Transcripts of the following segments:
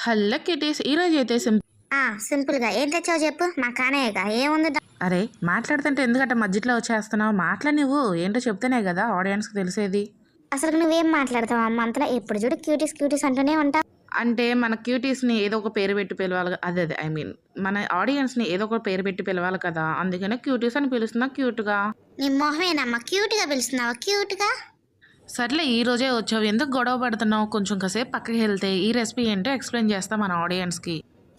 Hello kitties ఈరోజైతే సింపుల్గా ఏం తెచ్చావు చెప్పు. మా కానేగా ఏముంది అరే మాట్లాడుతుంటే ఎందుకంటే మధ్యలో వచ్చేస్తున్నావు? మాట్లాడి నువ్వు ఏంటో చెప్తేనే కదా ఆడియన్స్కి తెలిసేది. అసలు నువ్వేం మాట్లాడతావు అమ్మ అంతలా? ఎప్పుడు చూడు క్యూటీస్ క్యూటీస్ అంటూనే ఉంటా. అంటే మన క్యూటీస్ని ఏదో ఒక పేరు పెట్టి పిలవాలి అదే అదే ఐ మీన్ మన ఆడియన్స్ని ఏదో ఒక పేరు పెట్టి పిలవాలి కదా, అందుకనే క్యూటీస్ అని పిలుస్తున్నా క్యూట్గా. నీ మొహమేనమ్మా క్యూట్గా పిలుస్తున్నావా? క్యూట్గా సర్లే ఈ రోజే వచ్చావు, ఎందుకు గొడవ పడుతున్నావు? కొంచెం కాసేపు పక్కకి వెళ్తే ఈ రెసిపీ ఏంటో ఎక్స్ప్లెయిన్ చేస్తా మన ఆడియన్స్కి.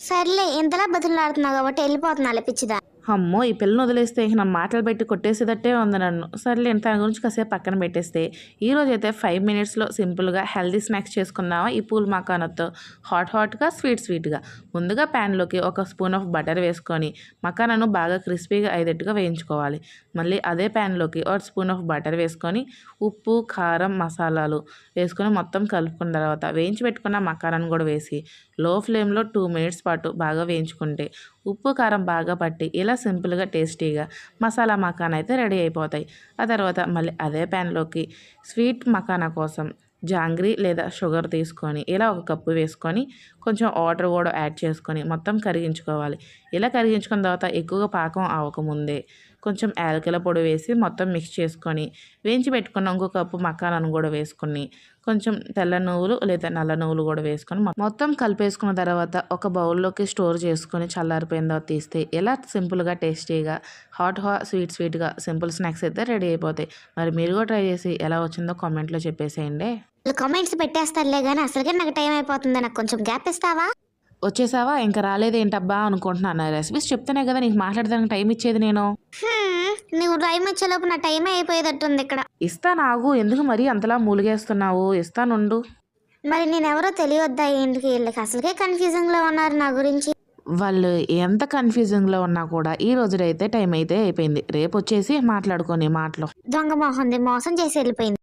సర్లే ఇంతలా బతులాడుతున్నావు కాబట్టి వెళ్ళిపోతున్నా పిచ్చిదా. అమ్మో ఈ పిల్లని వదిలేస్తే నా మాటలు పెట్టి కొట్టేసేదట్టే ఉంది నన్ను. సర్లే దాని గురించి కాసేపు పక్కన పెట్టేస్తే ఈరోజైతే 5 మినిట్స్లో సింపుల్గా హెల్దీ స్నాక్స్ చేసుకుందామా ఈ పూల్ మకానతో. హాట్గా స్వీట్గా ముందుగా ప్యాన్లోకి ఒక స్పూన్ ఆఫ్ బటర్ వేసుకొని మకానాను బాగా క్రిస్పీగా అయ్యేటట్టుగా వేయించుకోవాలి. మళ్ళీ అదే ప్యాన్లోకి ఒక స్పూన్ ఆఫ్ బటర్ వేసుకొని ఉప్పు కారం మసాలాలు వేసుకొని మొత్తం కలుపుకున్న తర్వాత వేయించి పెట్టుకున్న మకానాను కూడా వేసి లో ఫ్లేమ్లో 2 మినిట్స్ పాటు బాగా వేయించుకుంటే ఉప్పు కారం బాగా పట్టి ఇలా సింపుల్గా టేస్టీగా మసాలా మకానా అయితే రెడీ అయిపోతాయి. ఆ తర్వాత మళ్ళీ అదే ప్యాన్లోకి స్వీట్ మకానా కోసం జాంగ్రీ లేదా షుగర్ తీసుకొని ఇలా ఒక కప్పు వేసుకొని కొంచెం వాటర్ కూడా యాడ్ చేసుకొని మొత్తం కరిగించుకోవాలి. ఇలా కరిగించుకున్న తర్వాత ఎక్కువగా పాకం అవ్వకముందే కొంచెం యాలకుల పొడి వేసి మొత్తం మిక్స్ చేసుకొని వేయించి పెట్టుకున్న ఇంకో కప్పు మకానాను కూడా వేసుకొని కొంచెం తెల్ల నువ్వులు లేదా నల్ల నువ్వులు కూడా వేసుకొని మొత్తం కలిపేసుకున్న తర్వాత ఒక బౌల్లోకి స్టోర్ చేసుకొని చల్లారిపోయిన తర్వాత తీస్తే ఇలా సింపుల్గా టేస్టీగా హాట్ స్వీట్గా సింపుల్ స్నాక్స్ అయితే రెడీ అయిపోతాయి. మరి మీరు కూడా ట్రై చేసి ఎలా వచ్చిందో కామెంట్లో చెప్పేసేయండి. కామెంట్స్ పెట్టేస్తారులే కానీ అసలుకే నాకు టైం అయిపోతుంది, నాకు కొంచెం గ్యాప్ ఇస్తావా? వచ్చేసావా? ఇంకా రాలేదేంటబ్బా అనుకుంటున్నాను. రెసిపీస్ చెప్తేనే కదా నీకు మాట్లాడడానికి టైం ఇచ్చేది నేను. నువ్వు టైం వచ్చేలోపు నా టైమే అయిపోయేటట్టుంది ఇక్కడ. ఇస్తానాగు, ఎందుకు మరీ అంతలా మూలిగేస్తున్నావు? ఇస్తానుండు. మరి నేనెవరో తెలియొద్దా ఏంటికి? వీళ్ళకి అసలుకే కన్ఫ్యూజింగ్లో ఉన్నారు నా గురించి. వాళ్ళు ఎంత కన్ఫ్యూజింగ్లో ఉన్నా కూడా ఈ రోజుడైతే టైం అయితే అయిపోయింది. రేపు వచ్చేసి మాట్లాడుకొని మాటలు. దొంగ మోహంది మోసం చేసి వెళ్ళిపోయింది.